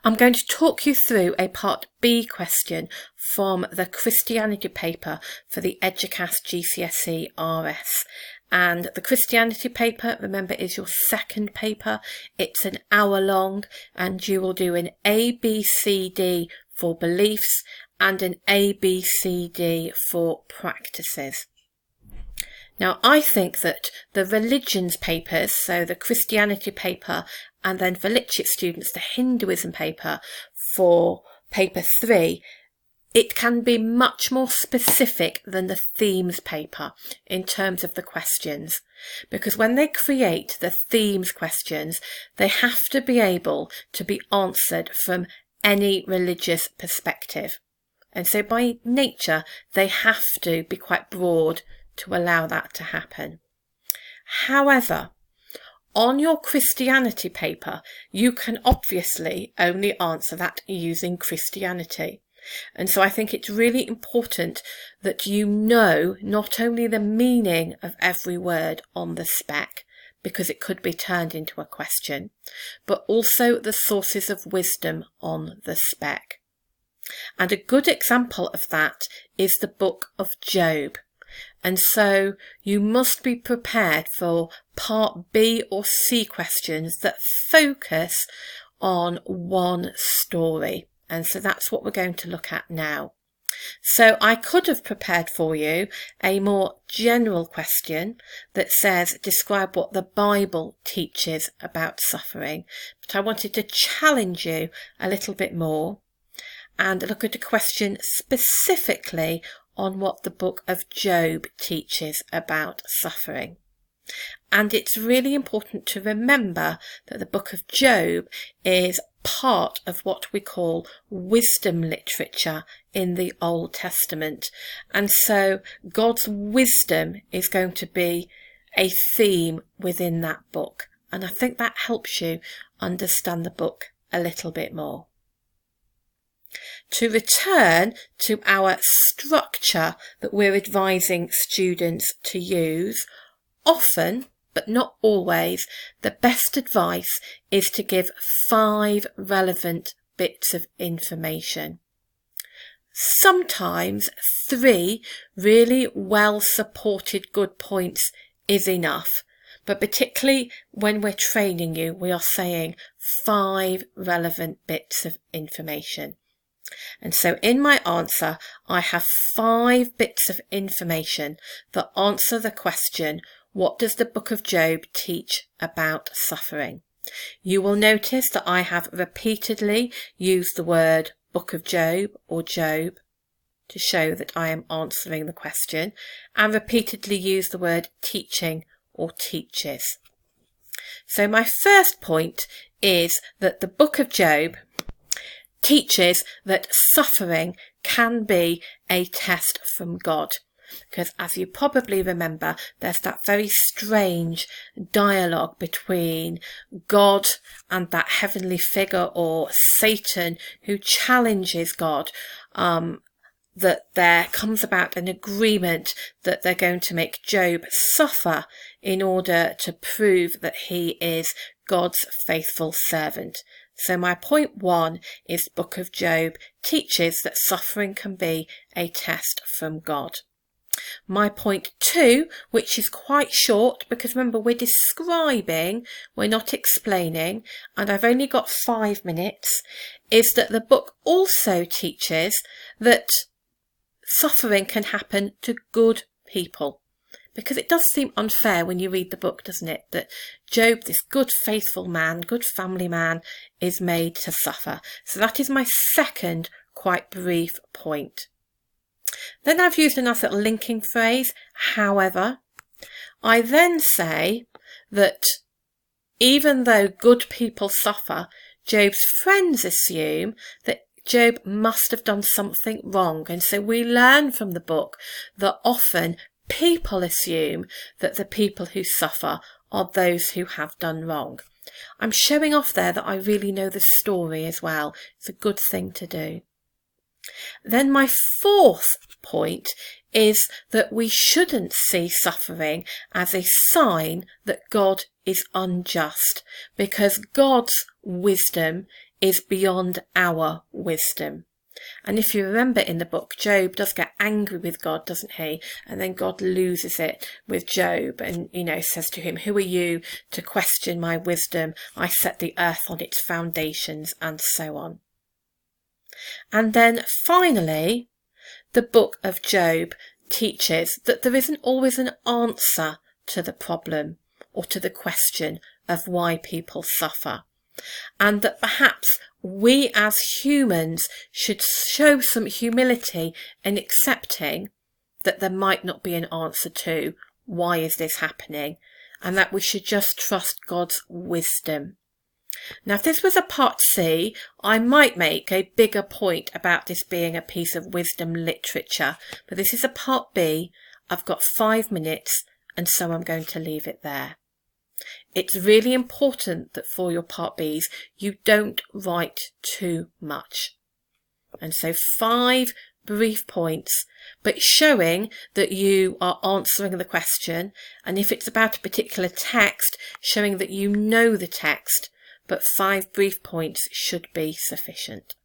I'm going to talk you through a Part B question from the Christianity paper for the Eduqas GCSE RS. And the Christianity paper, remember, is your second paper. It's an hour long and you will do an ABCD for beliefs and an ABCD for practices. Now, I think that the religions papers, so the Christianity paper, and then for Lytchett students, the Hinduism paper for paper 3, it can be much more specific than the themes paper in terms of the questions. Because when they create the themes questions, they have to be able to be answered from any religious perspective. And so by nature, they have to be quite broad to allow that to happen. However, on your Christianity paper, you can obviously only answer that using Christianity. And so I think it's really important that you know not only the meaning of every word on the spec, because it could be turned into a question, but also the sources of wisdom on the spec. And a good example of that is the book of Job. And so you must be prepared for Part B or C questions that focus on one story. And so that's what we're going to look at now. So I could have prepared for you a more general question that says, describe what the Bible teaches about suffering. But I wanted to challenge you a little bit more and look at a question specifically on what the book of Job teaches about suffering. And it's really important to remember that the book of Job is part of what we call wisdom literature in the Old Testament. And so God's wisdom is going to be a theme within that book. And I think that helps you understand the book a little bit more. To return to our structure that we're advising students to use, often, but not always, the best advice is to give 5 relevant bits of information. Sometimes 3 really well supported good points is enough, but particularly when we're training you, we are saying 5 relevant bits of information. And so in my answer, I have 5 bits of information that answer the question, what does the book of Job teach about suffering? You will notice that I have repeatedly used the word book of Job or Job to show that I am answering the question, and repeatedly used the word teaching or teaches. So my first point is that the book of Job teaches that suffering can be a test from God. Because as you probably remember, there's that very strange dialogue between God and that heavenly figure or Satan who challenges God, that there comes about an agreement that they're going to make Job suffer in order to prove that he is God's faithful servant. So my point 1 is the book of Job teaches that suffering can be a test from God. My point 2, which is quite short, because remember we're describing, we're not explaining, and I've only got 5 minutes, is that the book also teaches that suffering can happen to good people. Because it does seem unfair when you read the book, doesn't it? That Job, this good, faithful man, good family man, is made to suffer. So that is my second quite brief point. Then I've used a nice little linking phrase, however. I then say that even though good people suffer, Job's friends assume that Job must have done something wrong. And so we learn from the book that often people assume that the people who suffer are those who have done wrong. I'm showing off there that I really know the story as well. It's a good thing to do. Then my 4th point is that we shouldn't see suffering as a sign that God is unjust, because God's wisdom is beyond our wisdom. And if you remember in the book, Job does get angry with God, doesn't he? And then God loses it with Job and, says to him, who are you to question my wisdom? I set the earth on its foundations, and so on. And then finally, the book of Job teaches that there isn't always an answer to the problem or to the question of why people suffer. And that perhaps we as humans should show some humility in accepting that there might not be an answer to why is this happening, and that we should just trust God's wisdom. Now, if this was a part C, I might make a bigger point about this being a piece of wisdom literature, but this is a part B. I've got 5 minutes, and so I'm going to leave it there. It's really important that for your part Bs, you don't write too much. And so 5 brief points, but showing that you are answering the question. And if it's about a particular text, showing that you know the text, but 5 brief points should be sufficient.